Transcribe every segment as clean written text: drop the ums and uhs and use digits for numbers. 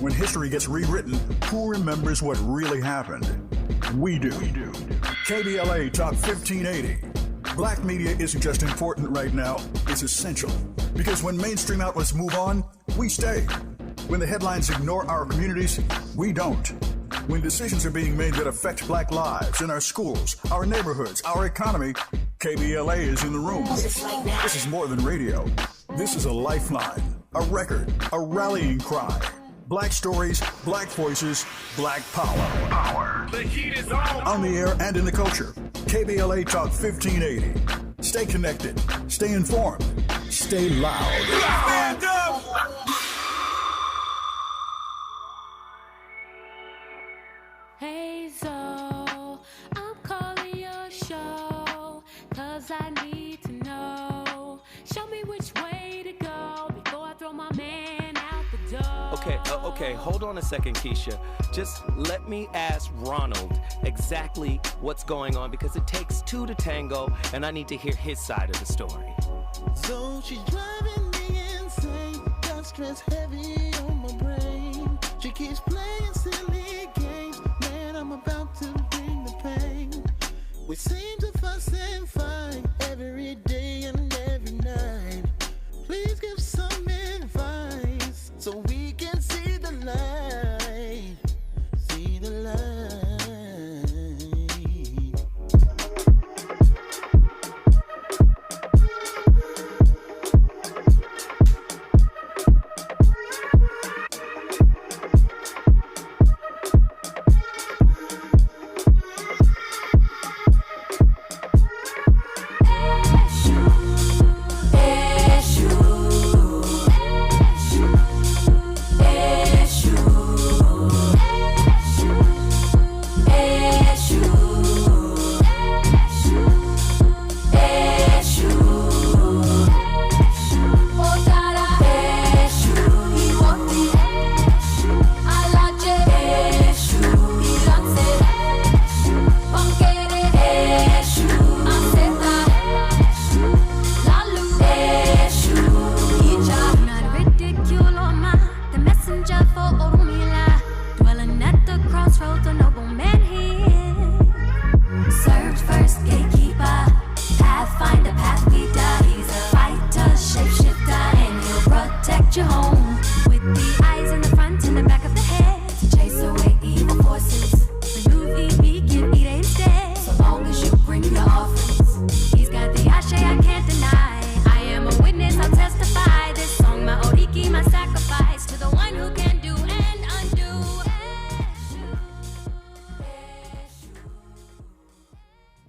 When history gets rewritten, who remembers what really happened? We do. KBLA Talk 1580. Black media isn't just important right now, it's essential. Because when mainstream outlets move on, we stay. When the headlines ignore our communities, we don't. When decisions are being made that affect black lives in our schools, our neighborhoods, our economy, KBLA is in the room. This is more than radio. This is a lifeline, a record, a rallying cry. Black stories, black voices, black power. The heat is on. On the air and in the culture. KBLA Talk 1580. Stay connected. Stay informed. Stay loud. Stand up! Hey Zoe, I'm calling your show, 'cause I need to know. Show me which way to go before I throw my man out the door. Okay, hold on a second, Keisha. Just let me ask Ronald exactly what's going on, because it takes two to tango, and I need to hear his side of the story. So she's driving me insane, got stress heavy on my brain. She keeps playing silly games, man, I'm about to bring the pain. We seem to fuss and fight every day and every night. Please give some advice so we can see the light. See the light.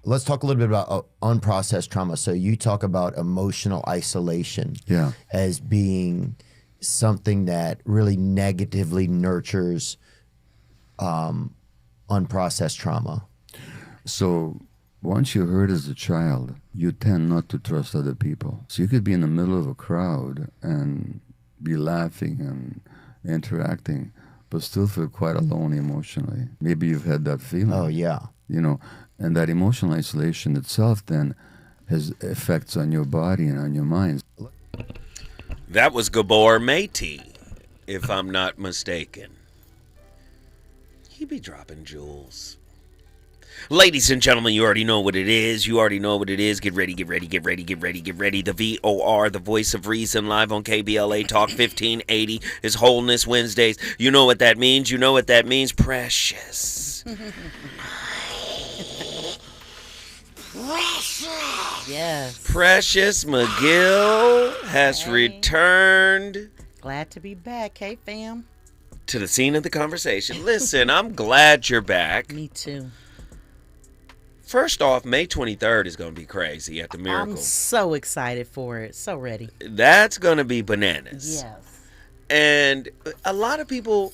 Let's talk a little bit about unprocessed trauma. So you talk about emotional isolation as being something that really negatively nurtures unprocessed trauma. So once you're hurt as a child, you tend not to trust other people. So you could be in the middle of a crowd and be laughing and interacting, but still feel quite alone emotionally. Maybe you've had that feeling. Oh, yeah. You know, and that emotional isolation itself then has effects on your body and on your mind. That was Gabor Mate, if I'm not mistaken. He be dropping jewels. Ladies and gentlemen, you already know what it is. You already know what it is. Get ready, get ready, get ready, get ready, get ready. The VOR, the voice of reason, live on KBLA Talk 1580 is Wholeness Wednesdays. You know what that means. You know what that means. Precious. Yes. Precious McGill has returned. Glad to be back. Hey, fam. To the scene of the conversation. Listen, I'm glad you're back. Me too. First off, May 23rd is going to be crazy at the Miracle. I'm so excited for it. So ready. That's going to be bananas. Yes. And a lot of people,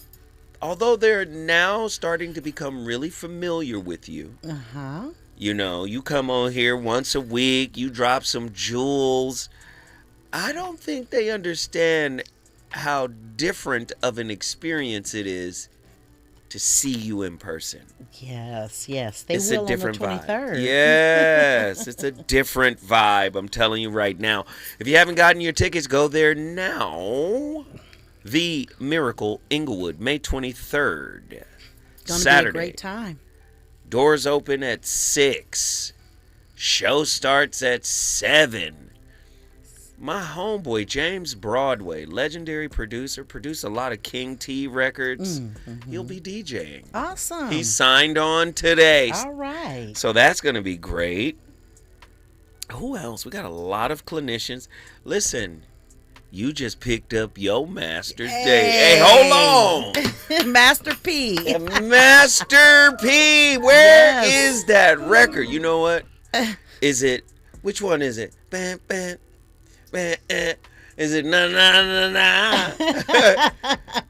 although they're now starting to become really familiar with you. Uh-huh. You know, you come on here once a week, you drop some jewels. I don't think they understand how different of an experience it is to see you in person. Yes, yes. They It's will a different on the 23rd. vibe. Yes, it's a different vibe. I'm telling you right now. If you haven't gotten your tickets, go there now. The Miracle, Inglewood, May 23rd. Gonna Saturday. be a great time. Doors open at 6. Show starts at 7. My homeboy, James Broadway, legendary producer, produced a lot of King T records. He'll be DJing. Awesome. He signed on today. All right. So that's going to be great. Who else? We got a lot of clinicians. Listen, you just picked up your Master's Day. Hey, hold on. Master P. Master P. Where is that record? You know what? Is it, which one is it? Bam, bam. Is it na na na na?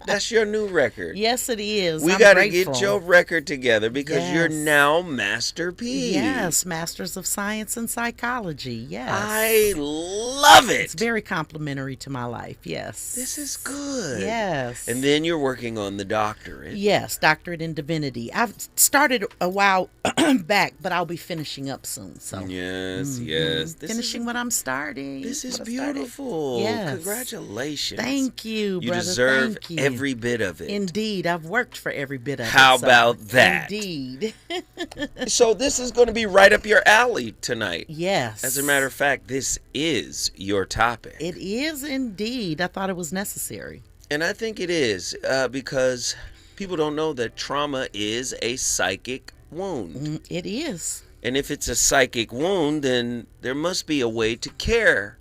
That's your new record. Yes, it is. We got to get your record together because you're now Master P. Yes, Masters of Science and Psychology. Yes. I love it. It's very complimentary to my life. Yes. This is good. Yes. And then you're working on the doctorate. Yes, doctorate in divinity. I've started a while back, but I'll be finishing up soon. So yes, yes. Finishing what I'm starting. This is beautiful. Yes. Congratulations. Thank you, brother. You deserve Thank you. every bit of it. Indeed. I've worked for every bit of it. How about that? Indeed. So this is going to be right up your alley tonight. Yes. As a matter of fact, this is your topic. It is indeed. I thought it was necessary. And I think it is because people don't know that trauma is a psychic wound. It is. And if it's a psychic wound, then there must be a way to care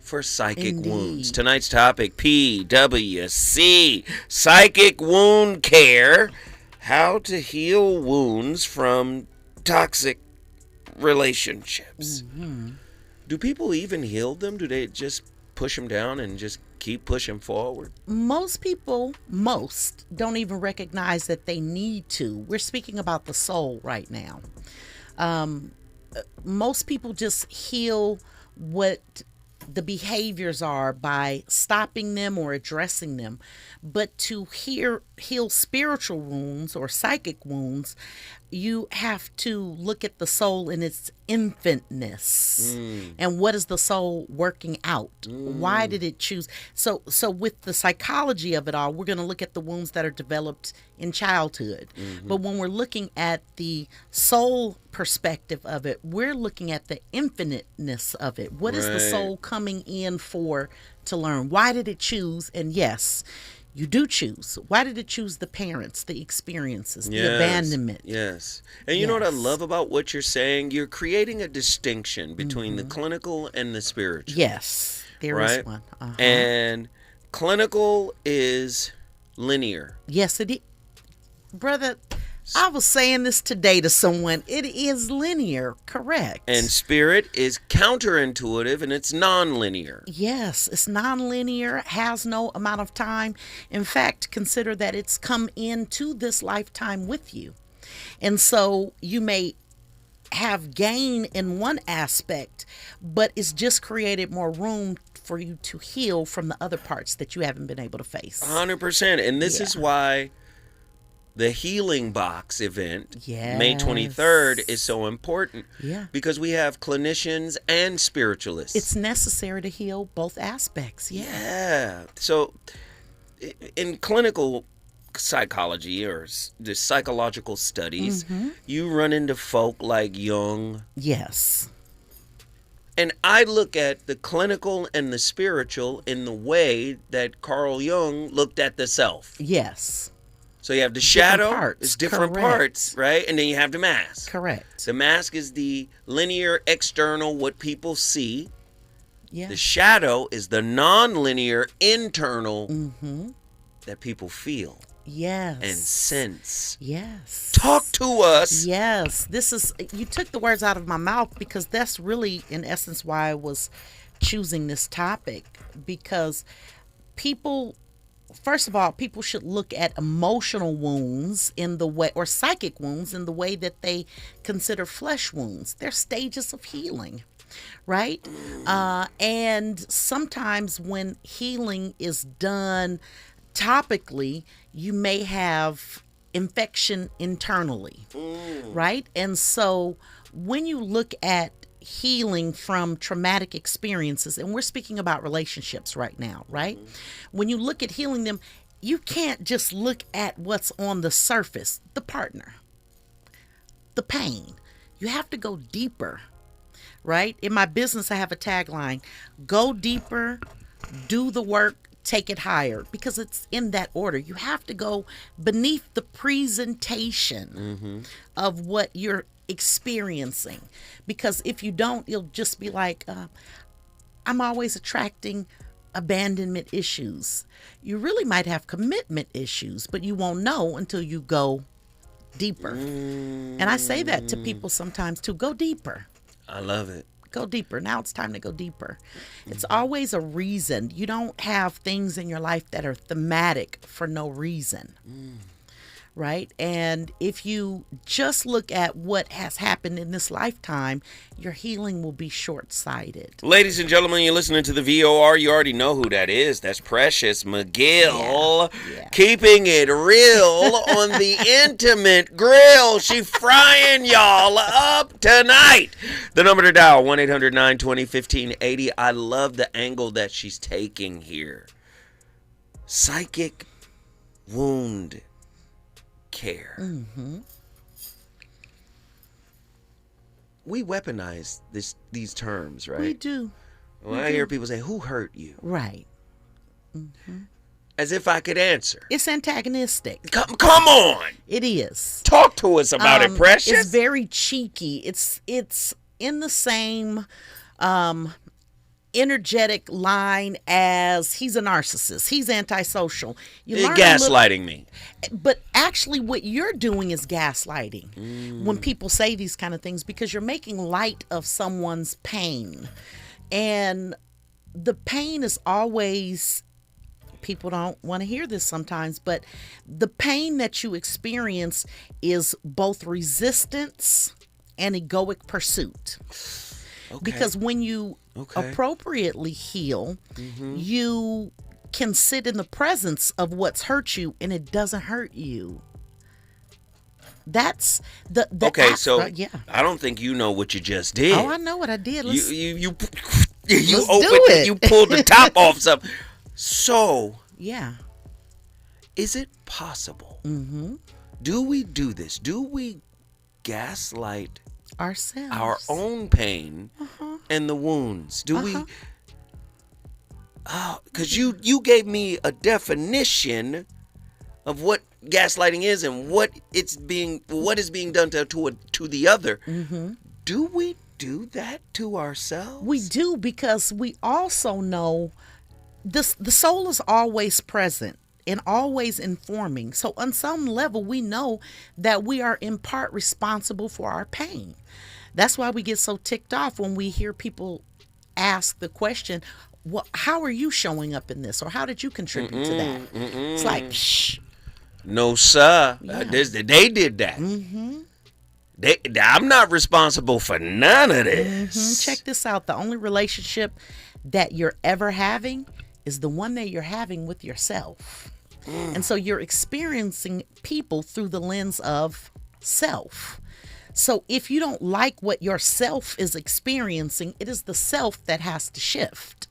for psychic wounds. Tonight's topic, PWC, psychic wound care, how to heal wounds from toxic relationships. Do people even heal them? Do they just push them down and just keep pushing forward? Most people, don't even recognize that they need to. We're speaking about the soul right now. Most people just heal what the behaviors are by stopping them or addressing them. But to heal spiritual wounds or psychic wounds, you have to look at the soul in its infantness. And what is the soul working out? Why did it choose? So with the psychology of it all, we're going to look at the wounds that are developed in childhood. But when we're looking at the soul perspective of it, we're looking at the infiniteness of it. What is the soul coming in for to learn? Why did it choose? And yes, you do choose. Why did it choose the parents, the experiences, the abandonment? Yes. And you know what I love about what you're saying? You're creating a distinction between the clinical and the spiritual. Yes, there is one. And clinical is linear. Yes, it is. Brother, I was saying this today to someone. It is linear, correct. And spirit is counterintuitive and it's non-linear. Yes, it's non-linear, has no amount of time. In fact, consider that it's come into this lifetime with you. And so you may have gain in one aspect, but it's just created more room for you to heal from the other parts that you haven't been able to face. 100%. And this is why the Healing Box event, May 23rd, is so important. Because we have clinicians and spiritualists. It's necessary to heal both aspects. Yeah. So in clinical psychology or the psychological studies, you run into folk like Jung. Yes. And I look at the clinical and the spiritual in the way that Carl Jung looked at the self. Yes. So you have the shadow, it's different parts, right? And then you have the mask. Correct. The mask is the linear, external, what people see. The shadow is the non-linear, internal, that people feel. Yes. And sense. Yes. Talk to us. Yes. You took the words out of my mouth because that's really, in essence, why I was choosing this topic. Because people... First of all, people should look at emotional wounds in the way, or psychic wounds in the way that they consider flesh wounds. They're stages of healing, right? And sometimes when healing is done topically, you may have infection internally, right? And so when you look at healing from traumatic experiences, and we're speaking about relationships right now, right? When you look at healing them, you can't just look at what's on the surface, the partner, the pain. You have to go deeper, right? In my business, I have a tagline: go deeper, do the work, take it higher, because it's in that order. You have to go beneath the presentation of what you're experiencing, because if you don't, you'll just be like, I'm always attracting abandonment issues. You really might have commitment issues, but you won't know until you go deeper. And I say that to people sometimes too: go deeper. I love it. Go deeper. Now it's time to go deeper. It's always a reason. You don't have things in your life that are thematic for no reason. Right? And if you just look at what has happened in this lifetime, your healing will be short-sighted. Ladies and gentlemen, you're listening to the VOR. You already know who that is. That's Precious McGill. Yeah. Keeping it real on the intimate grill. She frying y'all up tonight. The number to dial, 1-800-920-1580. I love the angle that she's taking here. Psychic wound care. We weaponize these terms, right? We do. When I hear people say, "Who hurt you?" Right. As if I could answer. It's antagonistic. Come on. It is. Talk to us about it, Precious. It's very cheeky. It's in the same energetic line as he's a narcissist. He's antisocial. You're gaslighting me. But actually what you're doing is gaslighting when people say these kind of things, because you're making light of someone's pain. And the pain is always, people don't want to hear this sometimes, but the pain that you experience is both resistance and egoic pursuit. Okay. Because when you appropriately heal, you can sit in the presence of what's hurt you and it doesn't hurt you. That's the okay, so yeah. I don't think you know what you just did. Oh, I know what I did. Let's, you let's opened do it. You pulled the top off something. So yeah. Is it possible? Do we do this? Do we gaslight ourselves, our own pain and the wounds? Do we? Because you gave me a definition of what gaslighting is and what is being done to the other. Do we do that to ourselves? We do, because we also know this. The soul is always present and always informing. So on some level, we know that we are in part responsible for our pain. That's why we get so ticked off when we hear people ask the question, well, how are you showing up in this? Or how did you contribute to that? It's like, shh. No, sir. Yeah. They did that. I'm not responsible for none of this. Check this out. The only relationship that you're ever having is the one that you're having with yourself. And so you're experiencing people through the lens of self. So if you don't like what your self is experiencing, it is the self that has to shift.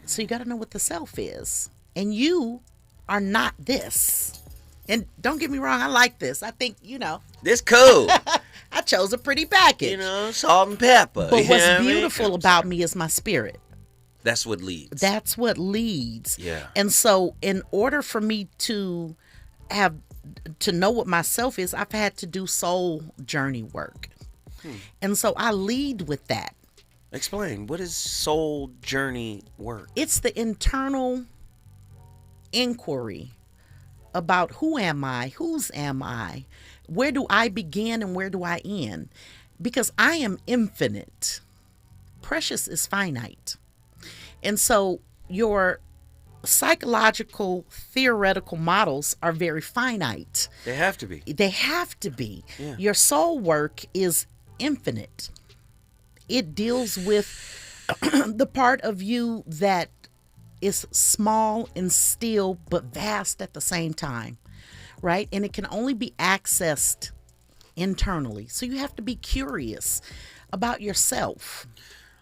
So you got to know what the self is. And you are not this. And don't get me wrong, I like this. I think, This cool. I chose a pretty package. Salt and pepper. But what's beautiful about me is my spirit. That's what leads. That's what leads. Yeah. And so in order for me to know what myself is, I've had to do soul journey work. And so I lead with that. Explain. What is soul journey work? It's the internal inquiry about who am I, whose am I, where do I begin and where do I end? Because I am infinite. Precious is finite. And so your psychological theoretical models are very finite. They have to be. They have to be. Yeah. Your soul work is infinite. It deals with the part of you that is small and still but vast at the same time, right? And it can only be accessed internally. So you have to be curious. about yourself.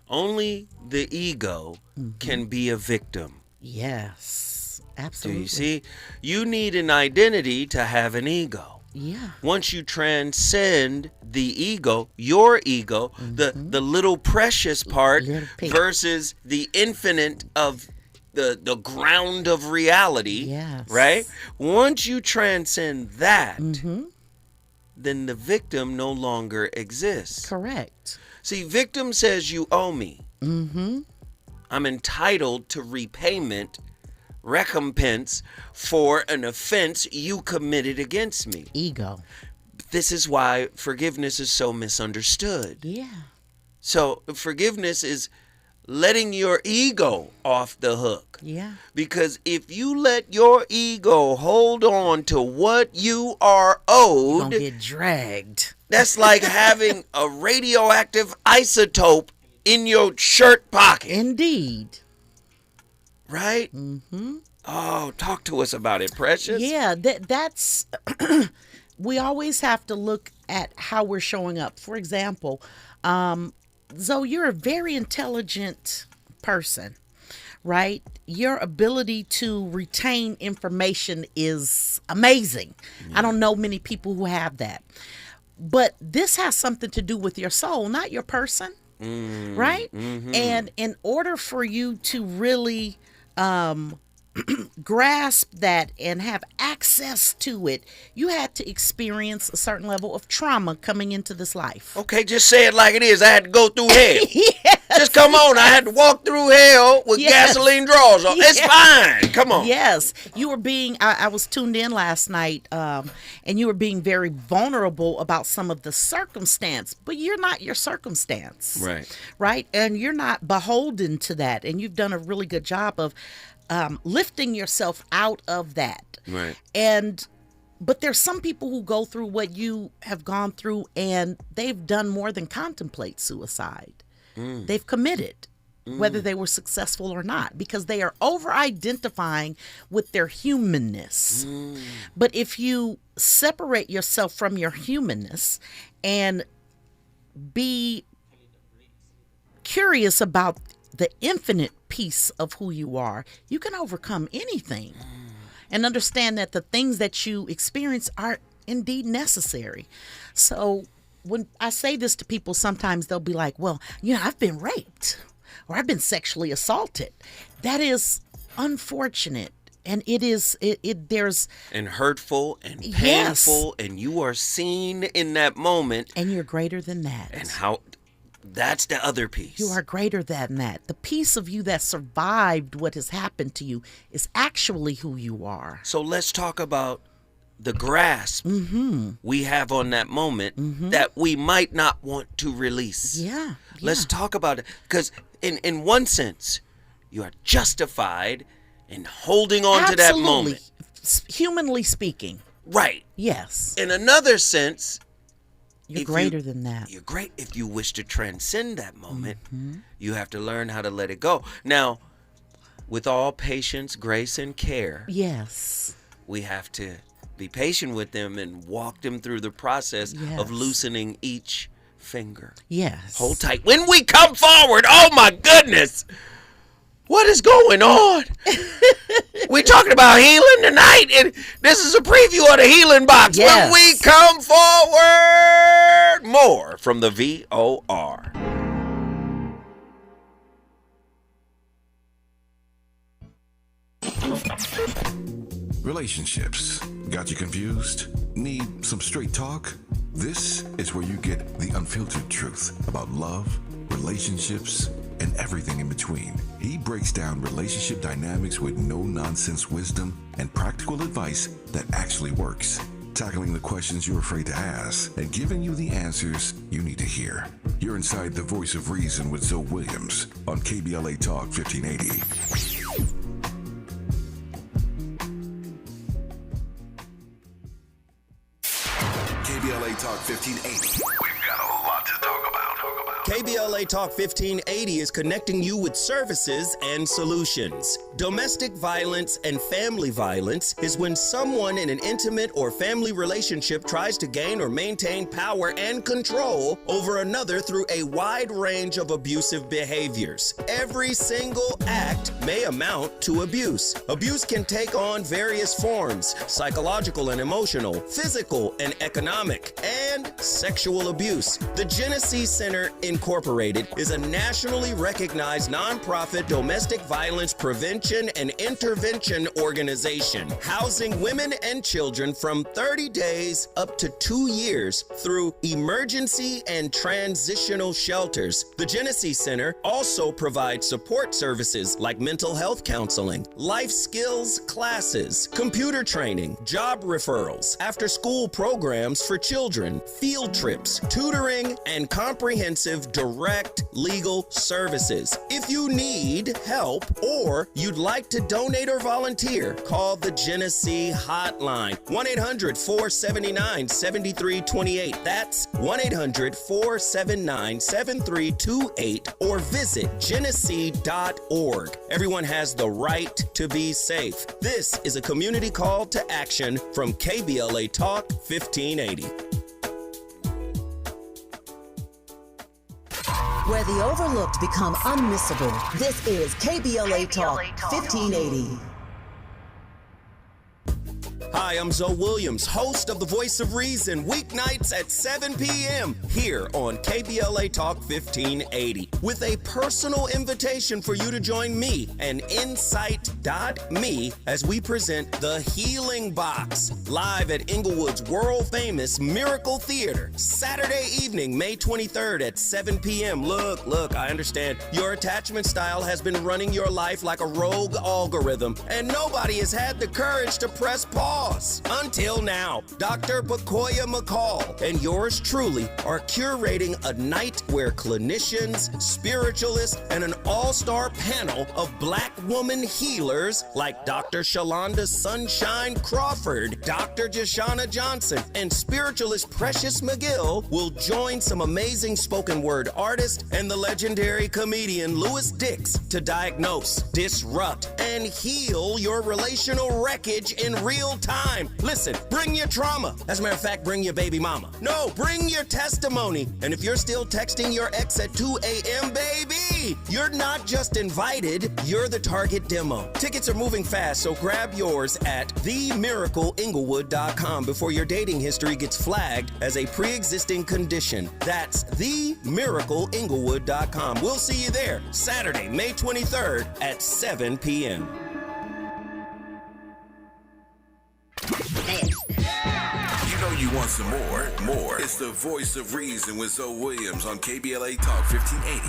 Only the ego can be a victim. Yes, Do absolutely. you see? You need an identity to have an ego. Yeah. Once you transcend the ego, your ego, the little precious part Little pig. versus the infinite of the ground of reality, Yes. right? Once you transcend that, then the victim no longer exists. Correct. See, victim says you owe me. I'm entitled to repayment, recompense for an offense you committed against me. Ego. This is why forgiveness is so misunderstood. Yeah. So forgiveness is letting your ego off the hook. Yeah. Because if you let your ego hold on to what you are owed, Gonna get dragged. that's like having a radioactive isotope in your shirt pocket, Indeed. right? Oh, talk to us about it, Precious. Yeah, that's we always have to look at how we're showing up. For example, Zoe, you're a very intelligent person, right? Your ability to retain information is amazing. I don't know many people who have that. But this has something to do with your soul, not your person, right? And in order for you to really grasp that and have access to it, you had to experience a certain level of trauma coming into this life. Okay, just say it like it is. I had to go through hell. Just come on. I had to walk through hell with Yes. gasoline drawers on. It's fine. Come on. Yes, you were being, I was tuned in last night, and you were being very vulnerable about some of the circumstance, but you're not your circumstance. Right. Right? And you're not beholden to that. And you've done a really good job of lifting yourself out of that. Right. But there's some people who go through what you have gone through and they've done more than contemplate suicide. They've committed, whether they were successful or not, because they are over-identifying with their humanness. But if you separate yourself from your humanness and be curious about the infinite piece of who you are, you can overcome anything and understand that the things that you experience are indeed necessary. So when I say this to people, sometimes they'll be like, well, I've been raped or I've been sexually assaulted. That is unfortunate. And there's And hurtful and Yes. painful, and you are seen in that moment. and you're greater than that. And how that's the other piece. You are greater than that. The piece of you that survived what has happened to you is actually who you are. So let's talk about the grasp we have on that moment that we might not want to release. Yeah. Let's talk about it. Because in one sense, you are justified in holding on to that moment. Humanly speaking, Right. yes. In another sense, You're if greater than that. You're great. If you wish to transcend that moment, you have to learn how to let it go. Now, with all patience, grace, and care, Yes. we have to be patient with them and walk them through the process Yes. of loosening each finger. Yes. Hold tight. When we come forward, oh my goodness, what is going on? We're talking about healing tonight, and this is a preview of the healing box. Yes. When we come forward, more from the VOR. Relationships. Got you confused? Need some straight talk? This is where you get the unfiltered truth about love, relationships, and everything in between. He breaks down relationship dynamics with no-nonsense wisdom and practical advice that actually works. Tackling the questions you're afraid to ask and giving you the answers you need to hear. You're inside the Voice of Reason with Zoe Williams on KBLA Talk 1580. KBLA Talk 1580. We've got a lot to talk about. KBLA Talk 1580 is connecting you with services and solutions. Domestic violence and family violence is when someone in an intimate or family relationship tries to gain or maintain power and control over another through a wide range of abusive behaviors. Every single act may amount to abuse. Abuse can take on various forms: psychological and emotional, physical and economic, and sexual abuse. The Genesee Center Incorporated is a nationally recognized nonprofit domestic violence prevention and intervention organization, housing women and children from 30 days up to 2 years through emergency and transitional shelters. The Genesee Center also provides support services like mental health counseling, life skills classes, computer training, job referrals, after-school programs for children, field trips, tutoring, and comprehensive direct legal services. If you need help or you'd like to donate or volunteer, call the Genesee Hotline, 1-800-479-7328. That's 1-800-479-7328, or visit genesee.org. Everyone has the right to be safe. This is a community call to action from KBLA Talk 1580. Where the overlooked become unmissable. This is KBLA Talk 1580. Hi, I'm Zoe Williams, host of The Voice of Reason, weeknights at 7 p.m. here on KBLA Talk 1580, with a personal invitation for you to join me and Insight.me as we present The Healing Box, live at Inglewood's world-famous Miracle Theater, Saturday evening, May 23rd at 7 p.m. Look, I understand your attachment style has been running your life like a rogue algorithm, and nobody has had the courage to press pause. Until now, Dr. Bakoya McCall and yours truly are curating a night where clinicians, spiritualists, and an all-star panel of Black woman healers like Dr. Shalonda Sunshine Crawford, Dr. Jashana Johnson, and spiritualist Precious McGill will join some amazing spoken word artists and the legendary comedian Louis Dix to diagnose, disrupt, and heal your relational wreckage in real time. Listen, bring your trauma. As a matter of fact, bring your baby mama. No, bring your testimony. And if you're still texting your ex at 2 a.m., baby, you're not just invited, you're the target demo. Tickets are moving fast, so grab yours at themiracleinglewood.com before your dating history gets flagged as a pre-existing condition. That's themiracleinglewood.com. We'll see you there Saturday, May 23rd at 7 p.m. You know you want some more. It's the Voice of Reason with Zoe Williams on KBLA Talk 1580.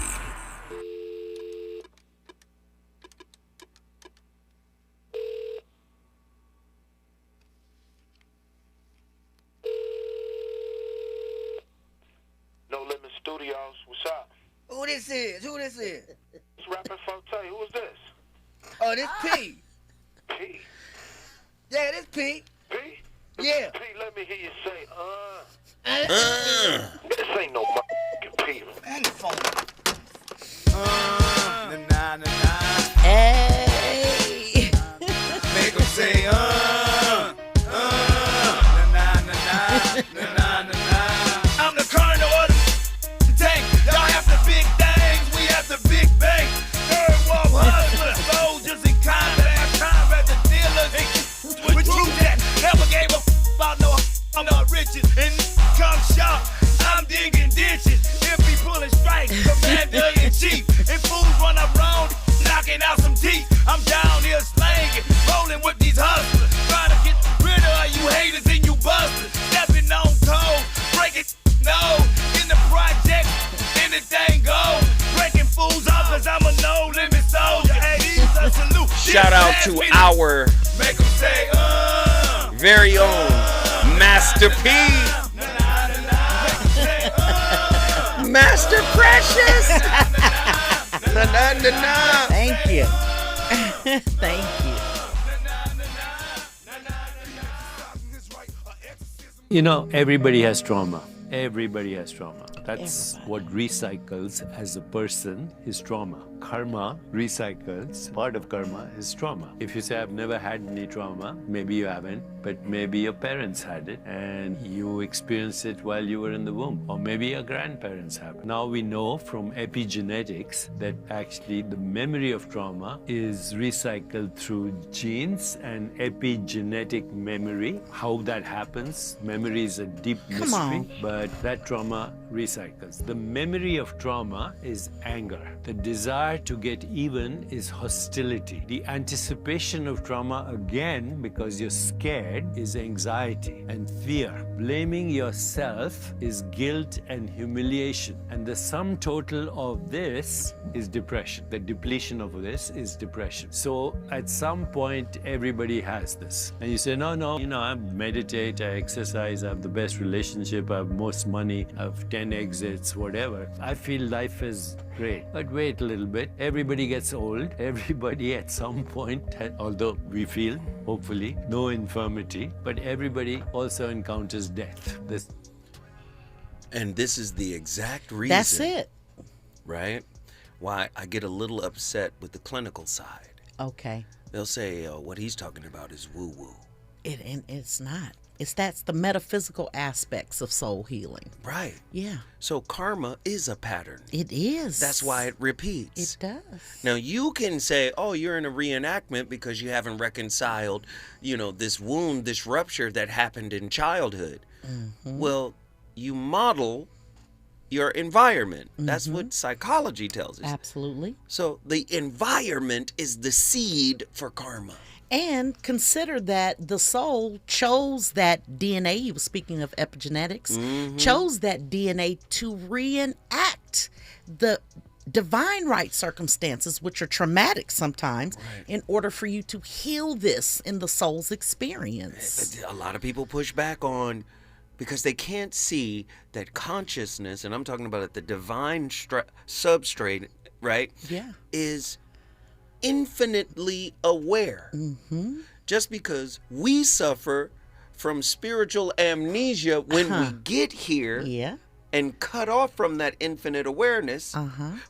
No Limit Studios, what's up? Who this is? It's Rapping Forte. Who is this? Oh, this P. P. Yeah, this P. P? Yeah. P, let me hear you say, This ain't no motherfucking P. And the phone. Hey. Make them say, I'm the colonel of the tank. Y'all have the big things, we have the big bank. Third war hustlers, soldiers in combat, the dealers. With you that never gave a about no riches. And come short, I'm digging ditches. If he pulling strikes, commander in chief. And fools run around, knocking out some teeth. I'm down here slanging, rolling with these hustlers. Trying to get rid of you haters and you busters. Stepping on toes, breaking nose. In the project, anything goes. Breaking fools off cause I'm a no-limit soldier. Hey, these a salute. Shout out to our Make them say, very own Master P. Master Precious. Thank you. Thank you. You know, everybody has trauma. Everybody has trauma. That's what recycles as a person is trauma. Karma recycles. Part of karma is trauma. If you say, I've never had any trauma, maybe you haven't, but maybe your parents had it and you experienced it while you were in the womb, or maybe your grandparents have it. Now we know from epigenetics that actually the memory of trauma is recycled through genes and epigenetic memory. How that happens, memory is a deep mystery, but that trauma recycles. The memory of trauma is anger. The desire to get even is hostility. The anticipation of trauma again, because you're scared, is anxiety and fear. Blaming yourself is guilt and humiliation. And the sum total of this is depression. The depletion of this is depression. So at some point, everybody has this. And you say, no, I meditate, I exercise, I have the best relationship, I have most money, I have 10 exits, whatever. I feel life is great. But wait a little bit. Everybody gets old. Everybody at some point, although we feel, hopefully, no infirmity, but everybody also encounters death. And this is the exact reason. That's it. Right? Why I get a little upset with the clinical side. Okay. They'll say, what he's talking about is woo-woo. And it's not. That's the metaphysical aspects of soul healing. Right. Yeah. So karma is a pattern. It is. That's why it repeats. It does. Now you can say, you're in a reenactment because you haven't reconciled, this wound, this rupture that happened in childhood. Mm-hmm. Well, you model your environment. Mm-hmm. That's what psychology tells us. Absolutely. So the environment is the seed for karma. And consider that the soul chose that DNA, he was speaking of epigenetics, chose that DNA to reenact the divine right circumstances, which are traumatic sometimes, in order for you to heal this in the soul's experience. A lot of people push back on, because they can't see that consciousness, and I'm talking about it, the divine substrate, right? Yeah. Is infinitely aware. Mm-hmm. Just because we suffer from spiritual amnesia when we get here and cut off from that infinite awareness,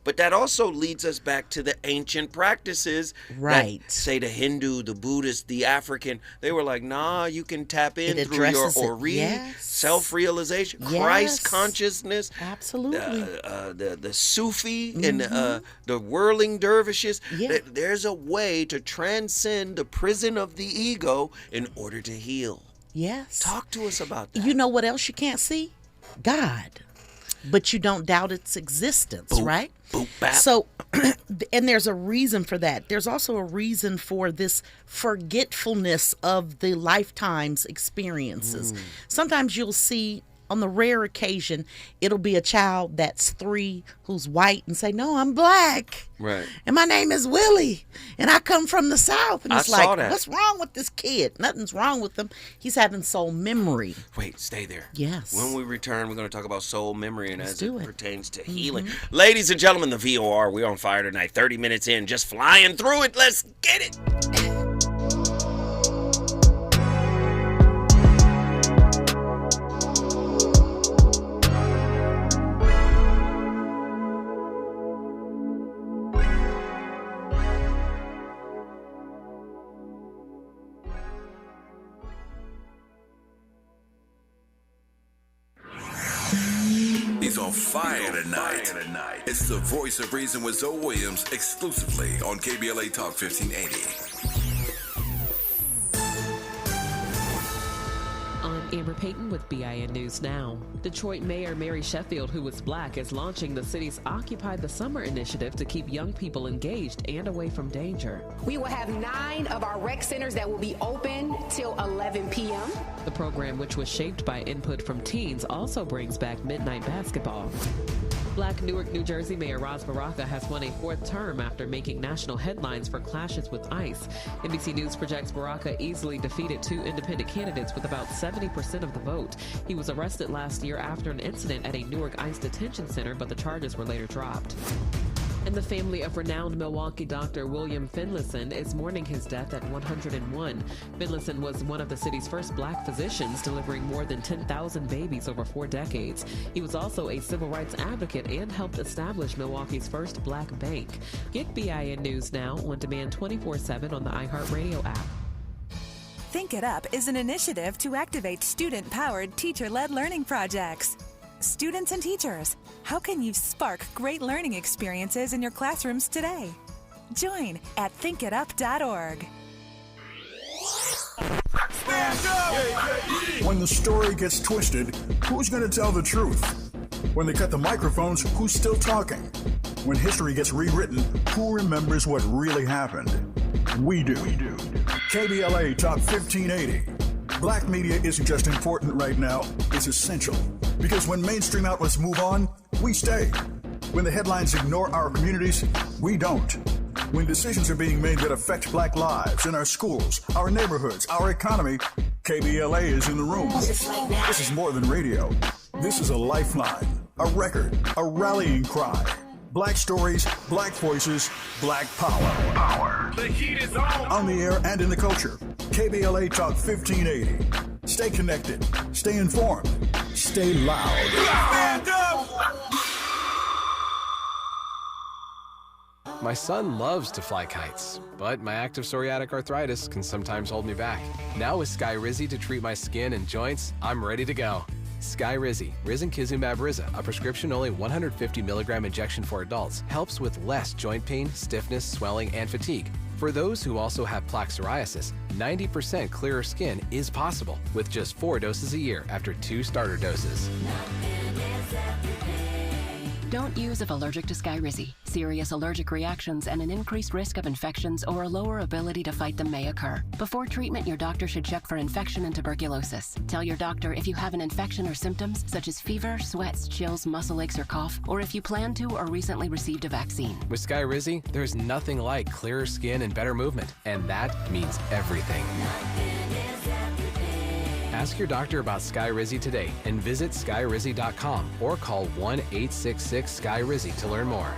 but that also leads us back to the ancient practices that, say, the Hindu, the Buddhist, the African, they were like, nah, you can tap in through your ori, self-realization, Christ consciousness. Absolutely. The Sufi and the whirling dervishes. There's a way to transcend the prison of the ego in order to heal. Yes. Talk to us about that. You know what else you can't see? God. But you don't doubt its existence, right? So, and there's a reason for that. There's also a reason for this forgetfulness of the lifetime's experiences. Sometimes you'll see, on the rare occasion, it'll be a child that's 3 who's white and say, no, I'm black. Right. And my name is Willie. And I come from the South. And it's I saw that. What's wrong with this kid? Nothing's wrong with him. He's having soul memory. Wait, stay there. Yes. When we return, we're going to talk about soul memory and as it pertains to healing. Ladies and gentlemen, the VOR, we're on fire tonight. 30 minutes in, just flying through it. Let's get it. He's on fire tonight. It's the Voice of Reason with Zoe Williams, exclusively on KBLA Talk 1580. I'm Amber Payton with BIN News Now. Detroit Mayor Mary Sheffield, who is black, is launching the city's Occupy the Summer initiative to keep young people engaged and away from danger. We will have 9 of our rec centers that will be open till 11 p.m. The program, which was shaped by input from teens, also brings back midnight basketball. Black Newark, New Jersey Mayor Ras Baraka has won a 4th term after making national headlines for clashes with ICE. NBC News projects Baraka easily defeated 2 independent candidates with about 70% of the vote. He was arrested last year after an incident at a Newark ICE detention center, but the charges were later dropped. And the family of renowned Milwaukee doctor William Finlayson is mourning his death at 101. Finlayson was one of the city's first black physicians, delivering more than 10,000 babies over 4 decades. He was also a civil rights advocate and helped establish Milwaukee's first black bank. Get BIN News now on demand 24/7 on the iHeartRadio app. Think It Up is an initiative to activate student-powered, teacher-led learning projects. Students and teachers, how can you spark great learning experiences in your classrooms today? Join at thinkitup.org. When the story gets twisted, who's going to tell the truth? When they cut the microphones, who's still talking? When history gets rewritten, who remembers what really happened? We do. KBLA Talk 1580. Black media isn't just important right now, it's essential. Because when mainstream outlets move on, we stay. When the headlines ignore our communities, we don't. When decisions are being made that affect black lives in our schools, our neighborhoods, our economy, KBLA is in the room. This is more than radio. This is a lifeline, a record, a rallying cry. Black stories, black voices, black power. The heat is on. On the air and in the culture. KBLA Talk 1580. Stay connected. Stay informed. Stay loud. Stand up! My son loves to fly kites, but my active psoriatic arthritis can sometimes hold me back. Now with Skyrizi to treat my skin and joints, I'm ready to go. Skyrizi, risankizumab Riza, a prescription-only 150 milligram injection for adults, helps with less joint pain, stiffness, swelling, and fatigue. For those who also have plaque psoriasis, 90% clearer skin is possible with just 4 doses a year after 2 starter doses. Don't use if allergic to Skyrizi. Serious allergic reactions and an increased risk of infections or a lower ability to fight them may occur. Before treatment, your doctor should check for infection and tuberculosis. Tell your doctor if you have an infection or symptoms such as fever, sweats, chills, muscle aches, or cough, or if you plan to or recently received a vaccine. With Skyrizi, there's nothing like clearer skin and better movement, and that means everything. Ask your doctor about Skyrizi today and visit skyrizi.com or call 1-866-SKY-RIZI to learn more.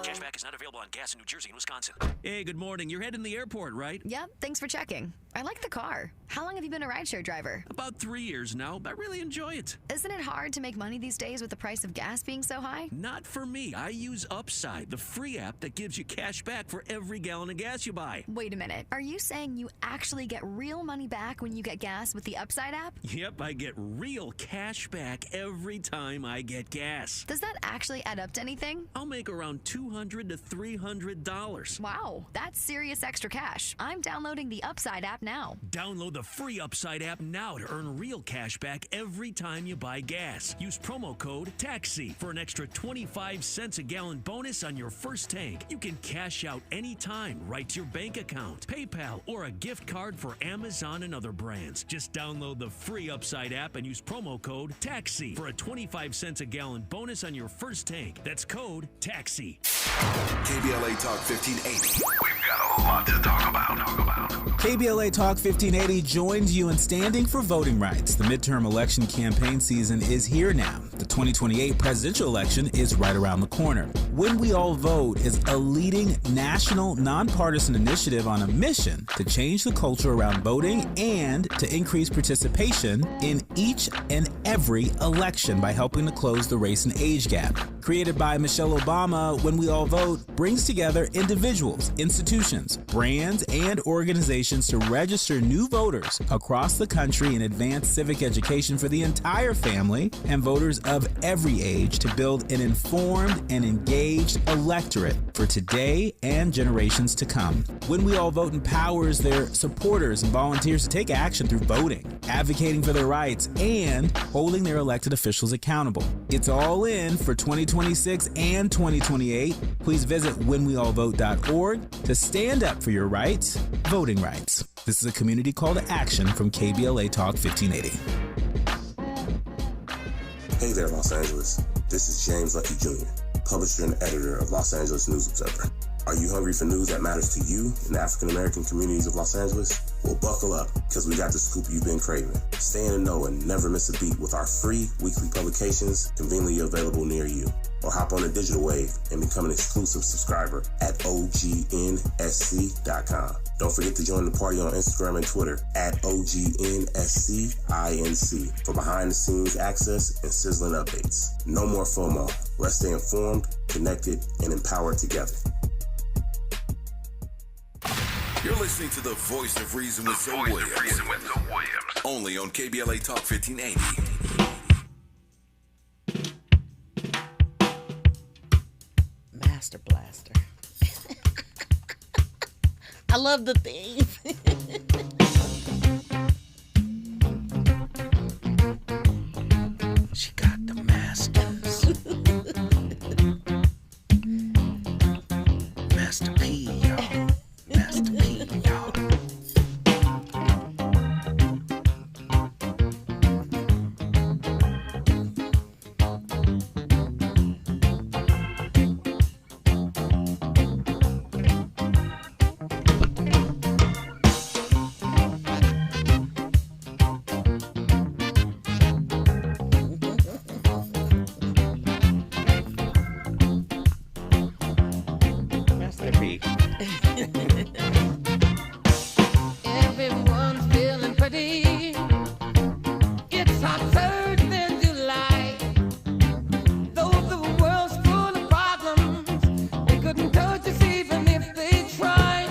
Cashback is not available on gas in New Jersey and Wisconsin. Hey, good morning. You're heading to the airport, right? Yep, thanks for checking. I like the car. How long have you been a rideshare driver? About 3 years now. I really enjoy it. Isn't it hard to make money these days with the price of gas being so high? Not for me. I use Upside, the free app that gives you cash back for every gallon of gas you buy. Wait a minute. Are you saying you actually get real money back when you get gas with the Upside app? Yep, I get real cash back every time I get gas. Does that actually add up to anything? I'll make around $200 to $300. Wow, that's serious extra cash. I'm downloading the Upside app now. Download the free Upside app now to earn real cash back every time you buy gas. Use promo code TAXI for an extra 25 cents a gallon bonus on your first tank. You can cash out anytime right to your bank account, PayPal, or a gift card for Amazon and other brands. Just download the free Upside app and use promo code TAXI for a 25 cents a gallon bonus on your first tank. That's code TAXI. KBLA Talk 1580. We've got a lot to talk about. KBLA Talk 1580 joins you in standing for voting rights. The midterm election campaign season is here now. The 2028 presidential election is right around the corner. When We All Vote is a leading national nonpartisan initiative on a mission to change the culture around voting and to increase participation in each and every election by helping to close the race and age gap. Created by Michelle Obama, When We All Vote brings together individuals, institutions, brands, and organizations to register new voters across the country and advance civic education for the entire family and voters of every age to build an informed and engaged electorate for today and generations to come. When We All Vote empowers their supporters and volunteers to take action through voting, advocating for their rights, and holding their elected officials accountable. It's all in for 2026 and 2028. Please visit whenweallvote.org to stand up for your rights, voting rights. This is a community call to action from KBLA Talk 1580. Hey there, Los Angeles. This is James Lucky Jr., publisher and editor of Los Angeles News Observer. Are you hungry for news that matters to you in the African-American communities of Los Angeles? Well, buckle up, because we got the scoop you've been craving. Stay in the know and never miss a beat with our free weekly publications conveniently available near you. or hop on the digital wave and become an exclusive subscriber at OGNSC.com. Don't forget to join the party on Instagram and Twitter at OGNSCINC for behind-the-scenes access and sizzling updates. No more FOMO. Let's stay informed, connected, and empowered together. You're listening to the Voice of Reason with Zoe Williams. Only on KBLA Talk 1580. Master Blaster. I love the theme. She got the masters. Master P, y'all. Master P, y'all. Master P. Everyone's feeling pretty. It's hot Thursday in July. Though the world's full of problems, they couldn't touch us even if they tried.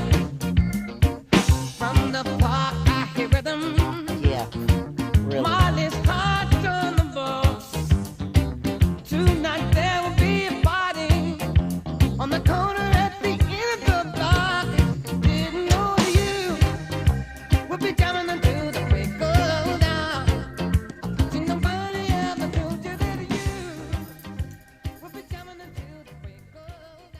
From the park, I hear rhythm. Yeah, really. Molly's heart on the box. Tonight there will be a party on the corner at the end of the block. Didn't know you would be jamming until the break of dawn. Did nobody ever told you that you would be jamming until the break of dawn?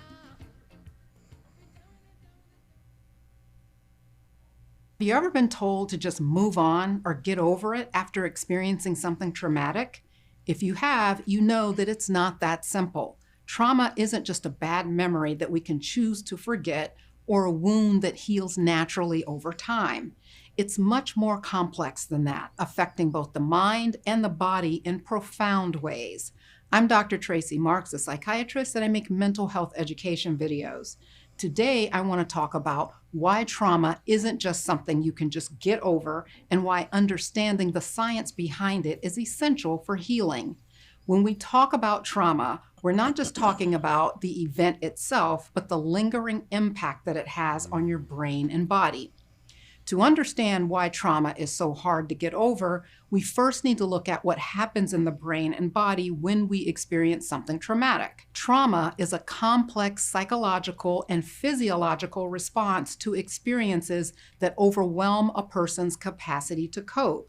Have you ever been told to just move on or get over it after experiencing something traumatic? If you have, you know that it's not that simple. Trauma isn't just a bad memory that we can choose to forget or a wound that heals naturally over time. It's much more complex than that, affecting both the mind and the body in profound ways. I'm Dr. Tracy Marks, a psychiatrist, and I make mental health education videos. Today, I want to talk about why trauma isn't just something you can just get over and why understanding the science behind it is essential for healing. When we talk about trauma, we're not just talking about the event itself, but the lingering impact that it has on your brain and body. To understand why trauma is so hard to get over, we first need to look at what happens in the brain and body when we experience something traumatic. Trauma is a complex psychological and physiological response to experiences that overwhelm a person's capacity to cope.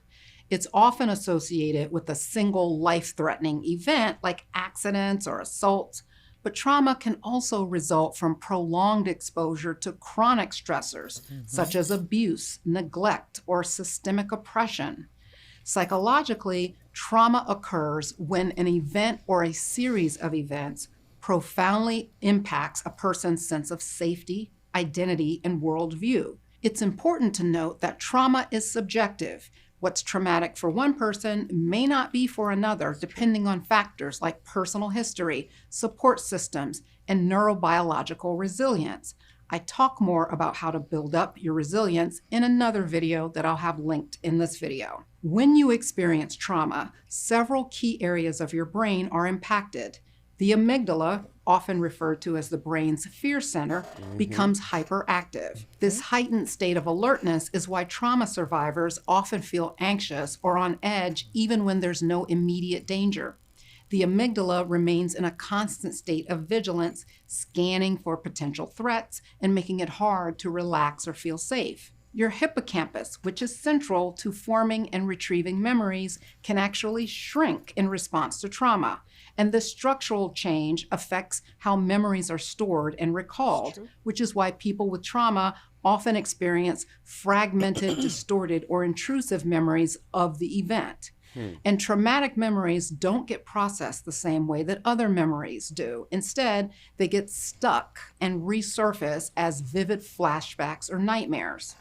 It's often associated with a single life-threatening event like accidents or assaults, but trauma can also result from prolonged exposure to chronic stressors, such as abuse, neglect, or systemic oppression. Psychologically, trauma occurs when an event or a series of events profoundly impacts a person's sense of safety, identity, and worldview. It's important to note that trauma is subjective. What's traumatic for one person may not be for another, depending on factors like personal history, support systems, and neurobiological resilience. I talk more about how to build up your resilience in another video that I'll have linked in this video. When you experience trauma, several key areas of your brain are impacted. The amygdala, often referred to as the brain's fear center, becomes hyperactive. This heightened state of alertness is why trauma survivors often feel anxious or on edge even when there's no immediate danger. The amygdala remains in a constant state of vigilance, scanning for potential threats and making it hard to relax or feel safe. Your hippocampus, which is central to forming and retrieving memories, can actually shrink in response to trauma. And this structural change affects how memories are stored and recalled, which is why people with trauma often experience fragmented, distorted, or intrusive memories of the event. And traumatic memories don't get processed the same way that other memories do. Instead, they get stuck and resurface as vivid flashbacks or nightmares.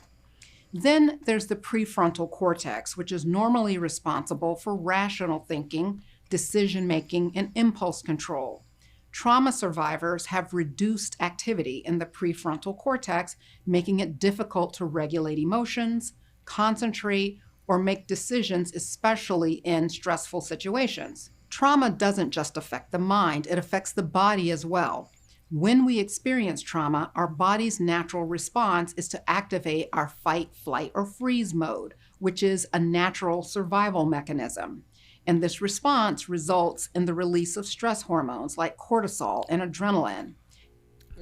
Then there's the prefrontal cortex, which is normally responsible for rational thinking, decision-making, and impulse control. Trauma survivors have reduced activity in the prefrontal cortex, making it difficult to regulate emotions, concentrate, or make decisions, especially in stressful situations. Trauma doesn't just affect the mind, it affects the body as well. When we experience trauma, our body's natural response is to activate our fight, flight, or freeze mode, which is a natural survival mechanism. And this response results in the release of stress hormones like cortisol and adrenaline.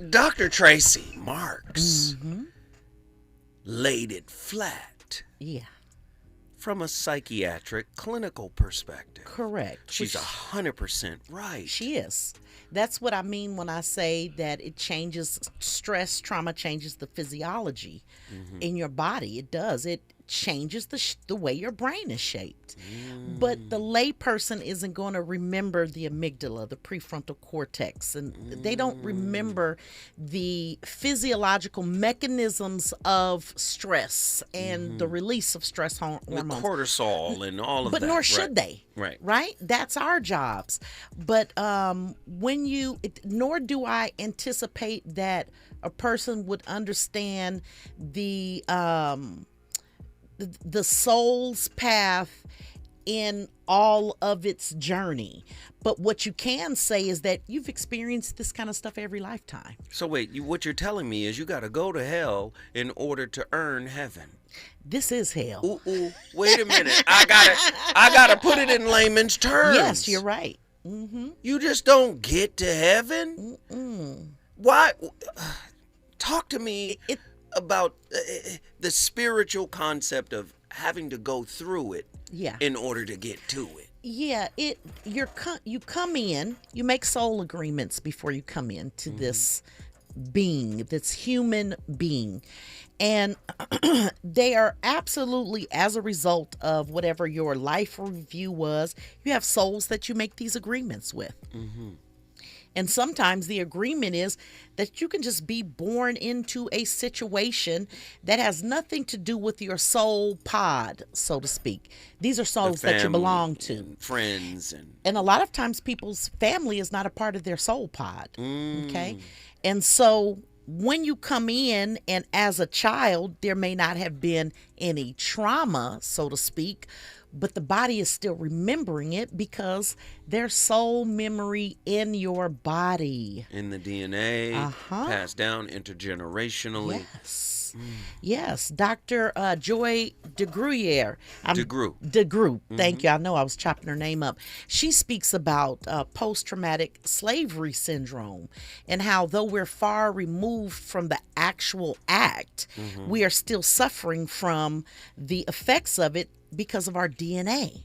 Dr. Tracy Marks laid it flat. Yeah. From a psychiatric clinical perspective. Correct. She's 100% right. She is. That's what I mean when I say that it changes stress, trauma changes the physiology in your body. It does. It changes the way your brain is shaped. But the layperson isn't going to remember the amygdala, the prefrontal cortex, and they don't remember the physiological mechanisms of stress and the release of stress hormones. The cortisol and all of that. But nor should they. Right. Right? That's our jobs. But nor do I anticipate that a person would understand the soul's path in all of its journey. But what you can say is that you've experienced this kind of stuff every lifetime. So wait, what you're telling me is you got to go to hell in order to earn heaven. This is hell. Ooh, wait a minute. I gotta put it in layman's terms. Yes, you're right. You just don't get to heaven? Why? Talk to me about the spiritual concept of having to go through it in order to get to it. Yeah, you come in, you make soul agreements before you come into this being, this human being. And they are absolutely as a result of whatever your life review was. You have souls that you make these agreements with. And sometimes the agreement is that you can just be born into a situation that has nothing to do with your soul pod, so to speak. These are souls that you belong to. And friends. And a lot of times people's family is not a part of their soul pod. Okay? And so when you come in and as a child, there may not have been any trauma, so to speak, but the body is still remembering it because there's soul memory in your body. In the DNA, passed down intergenerationally. Yes. Yes. Dr. Joy DeGruyer. DeGru. Thank you. I know I was chopping her name up. She speaks about post-traumatic slavery syndrome and how though we're far removed from the actual act, we are still suffering from the effects of it because of our DNA,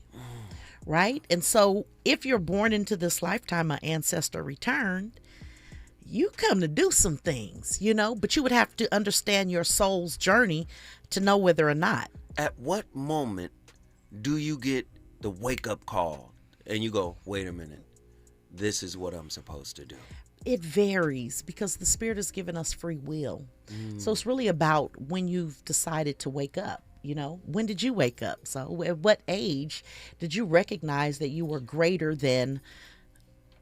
right? And so if you're born into this lifetime, an ancestor returned, you come to do some things, but you would have to understand your soul's journey to know whether or not. At what moment do you get the wake-up call and you go, wait a minute, this is what I'm supposed to do? It varies because the Spirit has given us free will. So it's really about when you've decided to wake up. When did you wake up? So at what age did you recognize that you were greater than,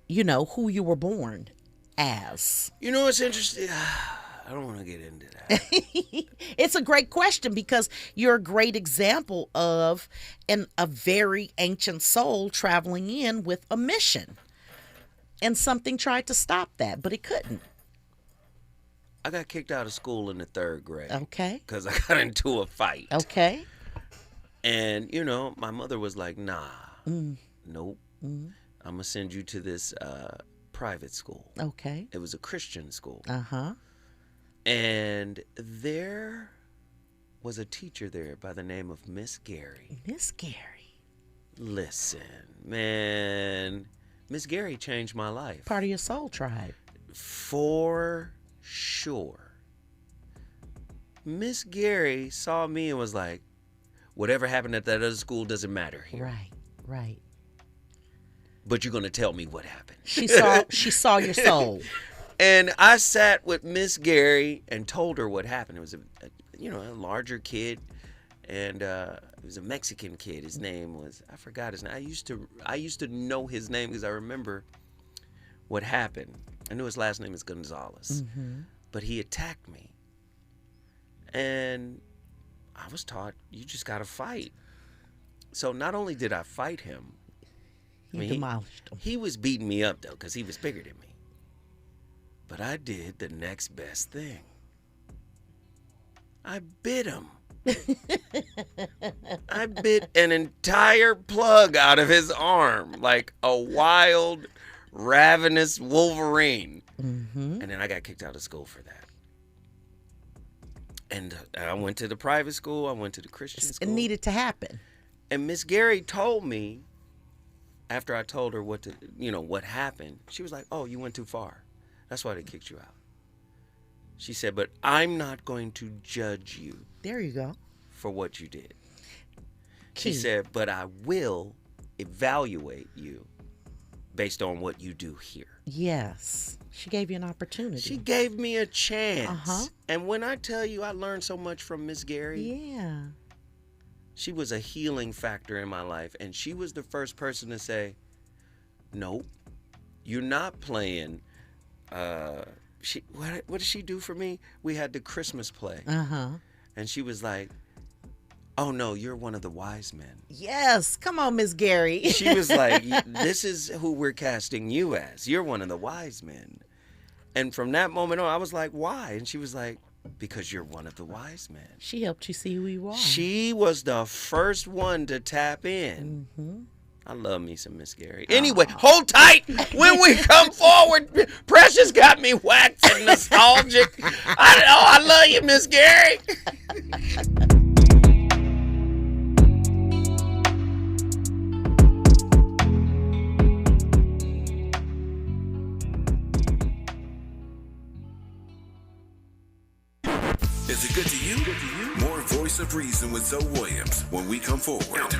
who you were born as? It's interesting. I don't want to get into that. It's a great question because you're a great example of a very ancient soul traveling in with a mission. And something tried to stop that, but it couldn't. I got kicked out of school in the 3rd grade. Okay. Because I got into a fight. Okay. And, my mother was like, nah, nope. I'm going to send you to this private school. Okay. It was a Christian school. Uh-huh. And there was a teacher there by the name of Miss Gary. Miss Gary. Listen, man, Miss Gary changed my life. Part of your soul tribe. For sure. Miss Gary saw me and was like, whatever happened at that other school doesn't matter here. Right. But you're going to tell me what happened. She saw your soul. And I sat with Miss Gary and told her what happened. It was a larger kid, and it was a Mexican kid. His name was, I forgot his name. I used to know his name because I remember what happened. I knew his last name is Gonzalez, but he attacked me. And I was taught, you just got to fight. So not only did I fight him, He demolished him. He was beating me up, though, because he was bigger than me. But I did the next best thing. I bit him. I bit an entire plug out of his arm like a wild, ravenous Wolverine. And then I got kicked out of school for that. And I went to the private school. I went to the Christian school. It needed to happen. And Miss Gary told me, after I told her what happened, she was like, "Oh, you went too far. That's why they kicked you out." She said, "But I'm not going to judge you." There you go. For what you did. She said, "But I will evaluate you based on what you do here." Yes. She gave you an opportunity. She gave me a chance. And when I tell you I learned so much from Miss Gary. Yeah. She was a healing factor in my life. And she was the first person to say, "Nope, you're not playing." What did she do for me? We had the Christmas play. And she was like, "Oh, no, you're one of the wise men." Yes. Come on, Miss Gary. She was like, "This is who we're casting you as. You're one of the wise men." And from that moment on, I was like, "Why?" And she was like, "Because you're one of the wise men." She helped you see who you are. She was the first one to tap in. I love me some Miss Gary. Anyway, hold tight. When we come forward, Precious got me waxed and nostalgic. I love you, Miss Gary. Is it good to you? More Voice of Reason with Zoe Williams when we come forward.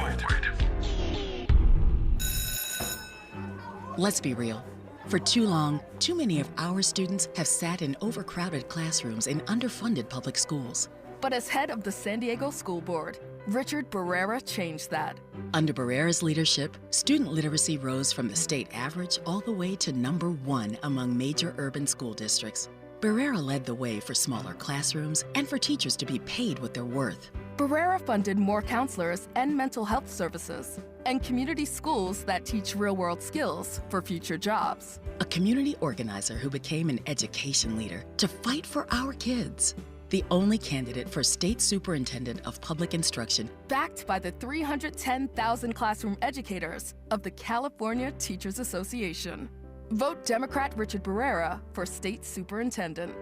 Let's be real. For too long, too many of our students have sat in overcrowded classrooms in underfunded public schools. But as head of the San Diego School Board, Richard Barrera changed that. Under Barrera's leadership, student literacy rose from the state average all the way to #1 among major urban school districts. Barrera led the way for smaller classrooms and for teachers to be paid what they're worth. Barrera funded more counselors and mental health services, and community schools that teach real-world skills for future jobs. A community organizer who became an education leader to fight for our kids. The only candidate for State Superintendent of Public Instruction. Backed by the 310,000 classroom educators of the California Teachers Association. Vote Democrat Richard Barrera for State Superintendent.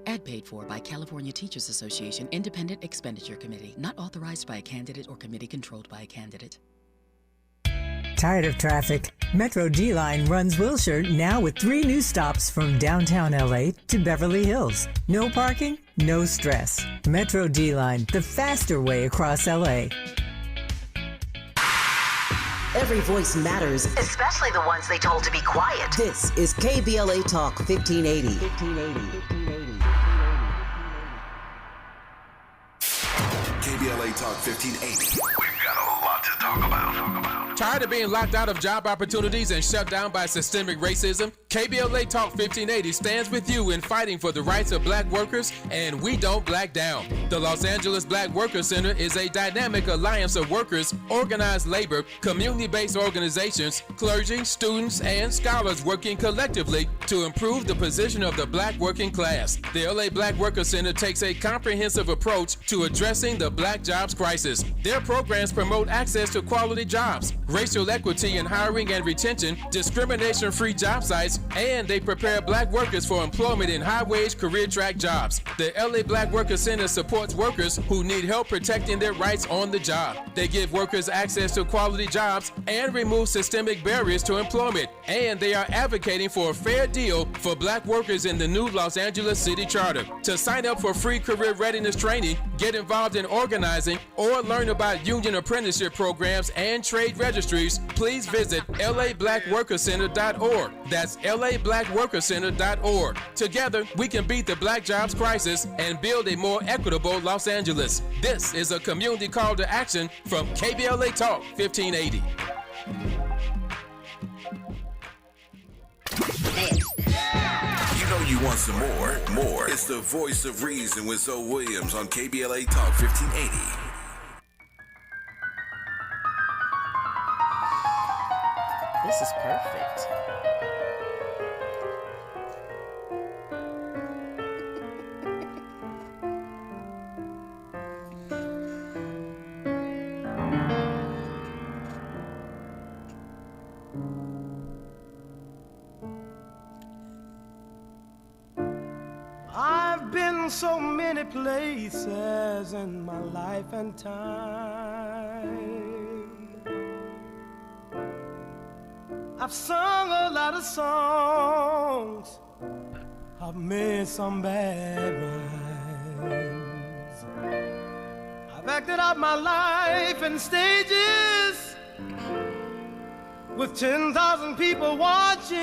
Ad paid for by California Teachers Association Independent Expenditure Committee, not authorized by a candidate or committee controlled by a candidate. Tired of traffic? Metro D-Line runs Wilshire now with 3 new stops from downtown LA to Beverly Hills. No parking, no stress. Metro D-Line, the faster way across LA. Every voice matters, especially the ones they told to be quiet. This is KBLA Talk 1580. KBLA Talk 1580. We've got a lot to talk about. Tired of being locked out of job opportunities and shut down by systemic racism? KBLA Talk 1580 stands with you in fighting for the rights of black workers, and we don't black down. The Los Angeles Black Workers Center is a dynamic alliance of workers, organized labor, community-based organizations, clergy, students, and scholars working collectively to improve the position of the black working class. The LA Black Workers Center takes a comprehensive approach to addressing the black jobs crisis. Their programs promote access to quality jobs, racial equity in hiring and retention, discrimination-free job sites, and they prepare black workers for employment in high-wage career track jobs. The LA Black Workers Center supports workers who need help protecting their rights on the job. They give workers access to quality jobs and remove systemic barriers to employment. And they are advocating for a fair deal for black workers in the new Los Angeles City Charter. To sign up for free career readiness training, get involved in organizing, or learn about union apprenticeship programs and trade registries, please visit lablackworkercenter.org. That's lablackworkercenter.org. Together, we can beat the black jobs crisis and build a more equitable Los Angeles. This is a community call to action from KBLA Talk 1580. Hey, you want some more. It's the voice of reason with Zoe Williams on KBLA Talk 1580. This is perfect. I've been so many places in my life and time. I've sung a lot of songs. I've made some bad rhymes. I've acted out my life in stages with 10,000 people watching.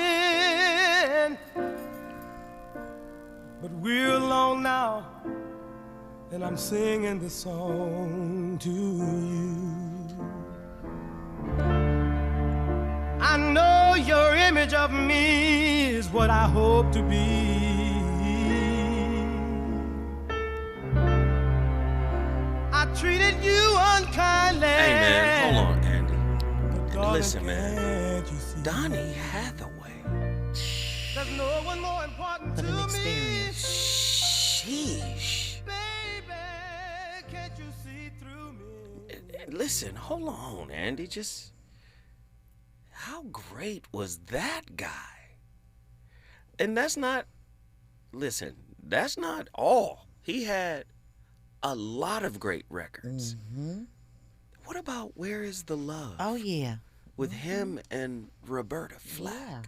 But we're alone now, and I'm singing this song to you. I know your image of me is what I hope to be. I treated you unkindly. Hey, man, hold on, Andy. Darling, Listen, man. can't you see? Donnie Hathaway. There's no one more important What to an experience. Sheesh. Baby, can't you see through me? Listen, hold on, Andy. Just how great was that guy? And that's not all. He had a lot of great records. Mm-hmm. What about Where Is the Love? Oh, yeah. With him and Roberta Flack. Yeah.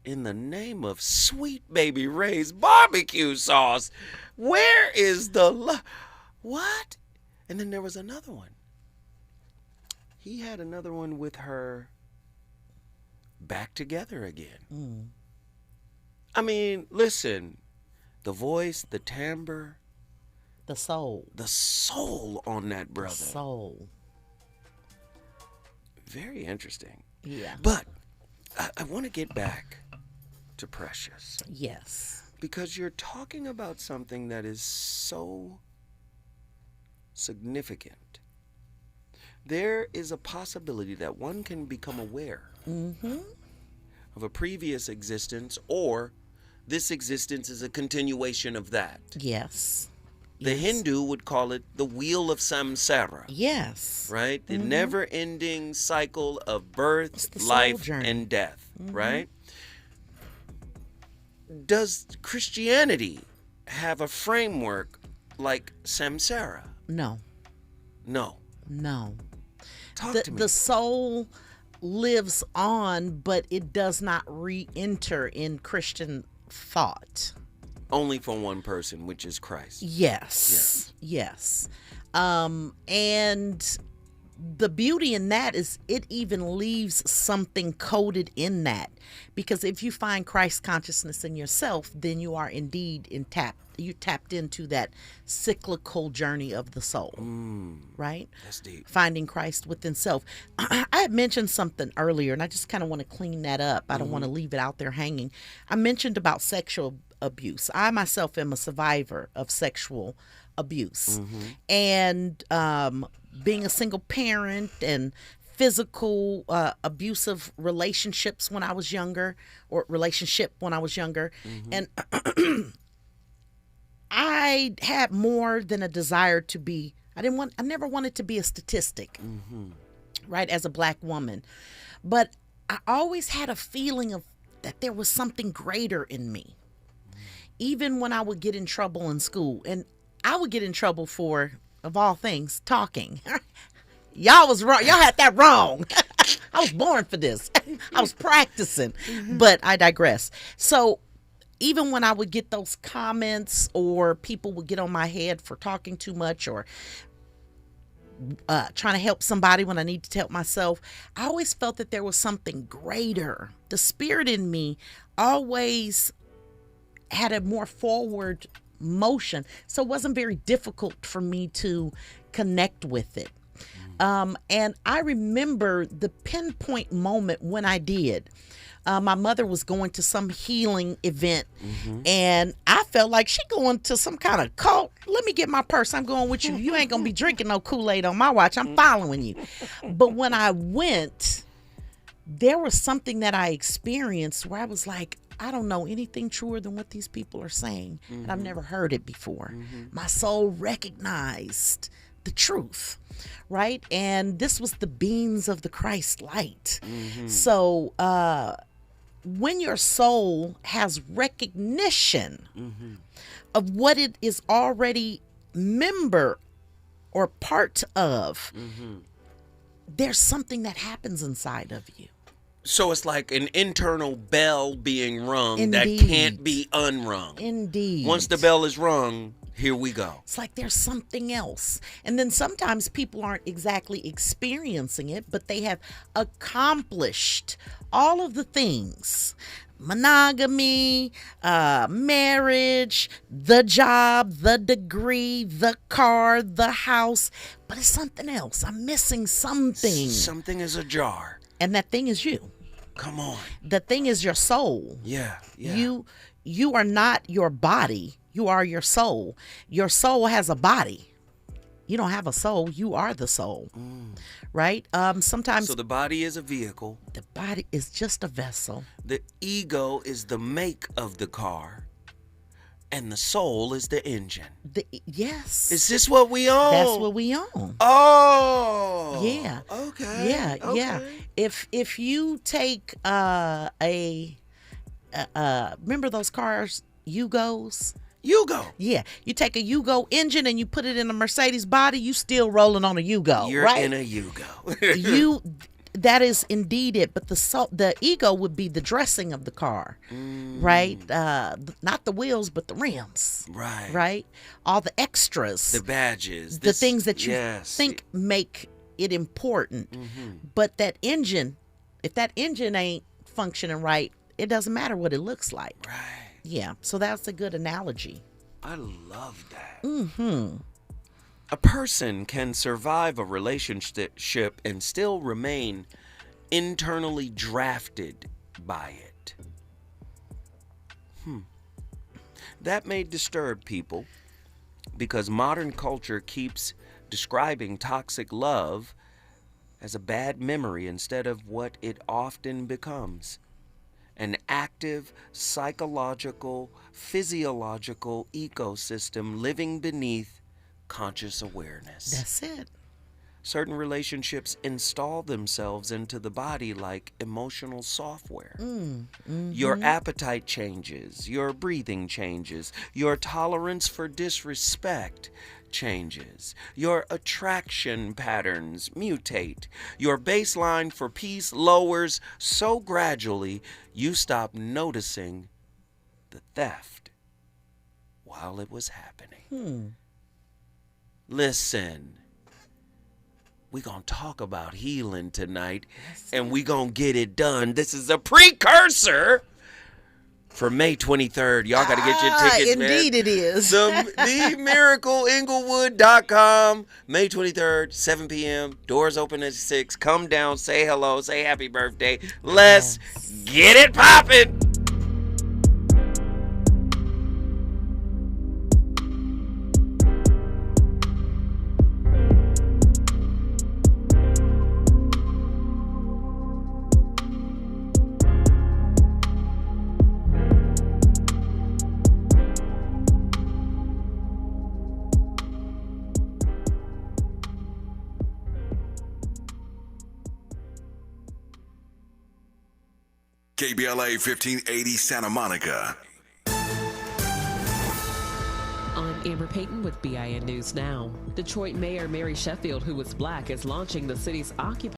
In the name of Sweet Baby Ray's barbecue sauce, where is the love? What? And then there was another one. He had another one with her back together again. Mm. I mean, listen, the voice, the timbre, the soul on that brother. The soul. Very interesting. Yeah. But I want to get back to Precious. Yes. Because you're talking about something that is so significant. There is a possibility that one can become aware of a previous existence, or this existence is a continuation of that. Yes. The Hindu would call it the wheel of samsara. Yes. Right? The never-ending cycle of birth, life, and death. Right? Does Christianity have a framework like samsara? No. Talk to me. The soul lives on, but it does not re-enter in Christian thought. Only for one person, which is Christ. Yes. And the beauty in that is it even leaves something coded in that, because if you find Christ consciousness in yourself, then you are indeed you tapped into that cyclical journey of the soul. Right? That's deep. Finding Christ within self. I had mentioned something earlier, and I just kind of want to clean that up. I don't want to leave it out there hanging. I mentioned about sexual abuse. I myself am a survivor of sexual abuse. And being a single parent and physical abusive relationships when I was younger, and I had more than a desire to be, I never wanted to be a statistic, right, as a black woman. But I always had a feeling of that there was something greater in me. Even when I would get in trouble in school, and I would get in trouble for, of all things, talking. Y'all was wrong. Y'all had that wrong. I was born for this. I was practicing, but I digress. So even when I would get those comments, or people would get on my head for talking too much, or trying to help somebody when I need to help myself, I always felt that there was something greater. The spirit in me always had a more forward motion, so it wasn't very difficult for me to connect with it. And I remember the pinpoint moment when I did. My mother was going to some healing event, and I felt like she going to some kind of cult. Let me get my purse. I'm going with you. You ain't going to be drinking no Kool-Aid on my watch. I'm following you. But when I went, there was something that I experienced where I was like, I don't know anything truer than what these people are saying. And I've never heard it before. My soul recognized the truth, right? And this was the beams of the Christ light. So when your soul has recognition of what it is already member or part of, there's something that happens inside of you. So it's like an internal bell being rung Indeed. that can't be unrung. Indeed. Once the bell is rung, here we go. It's like there's something else. And then sometimes people aren't exactly experiencing it, but they have accomplished all of the things. Monogamy, marriage, the job, the degree, the car, the house. But it's something else. I'm missing something. Something is ajar. And that thing is you. Come on. The thing is your soul. Yeah. You are not your body. You are your soul. Your soul has a body. You don't have a soul. You are the soul. Right? Sometimes. So the body is a vehicle. The body is just a vessel. The ego is the make of the car. And the soul is the engine. Yes. Is this what we own? That's what we own. Oh. Yeah. Okay. Yeah. If you take remember those cars, Yugos? Yugo. Yeah. You take a Yugo engine and you put it in a Mercedes body, you still rolling on a Yugo. You're right? in a Yugo. That is indeed it. But the ego would be the dressing of the car, right? Not the wheels, but the rims. Right. Right? All the extras. The badges. The things that you think make it important. But that engine, if that engine ain't functioning right, it doesn't matter what it looks like. Right. Yeah. So that's a good analogy. I love that. A person can survive a relationship and still remain internally drafted by it. That may disturb people because modern culture keeps describing toxic love as a bad memory instead of what it often becomes. An active, psychological, physiological ecosystem living beneath conscious awareness. That's it. Certain relationships install themselves into the body like emotional software. Your appetite changes, your breathing changes, your tolerance for disrespect changes, your attraction patterns mutate, your baseline for peace lowers so gradually you stop noticing the theft while it was happening. Listen, we're going to talk about healing tonight, and we're going to get it done. This is a precursor for May 23rd. Y'all got to get your tickets, man. Indeed it is. TheMiracleEnglewood.com, May 23rd, 7 p.m. Doors open at 6. Come down, say hello, say happy birthday. Let's get it poppin'. KBLA 1580 Santa Monica. I'm Amber Payton with BIN News Now. Detroit Mayor Mary Sheffield, who was black, is launching the city's Occupy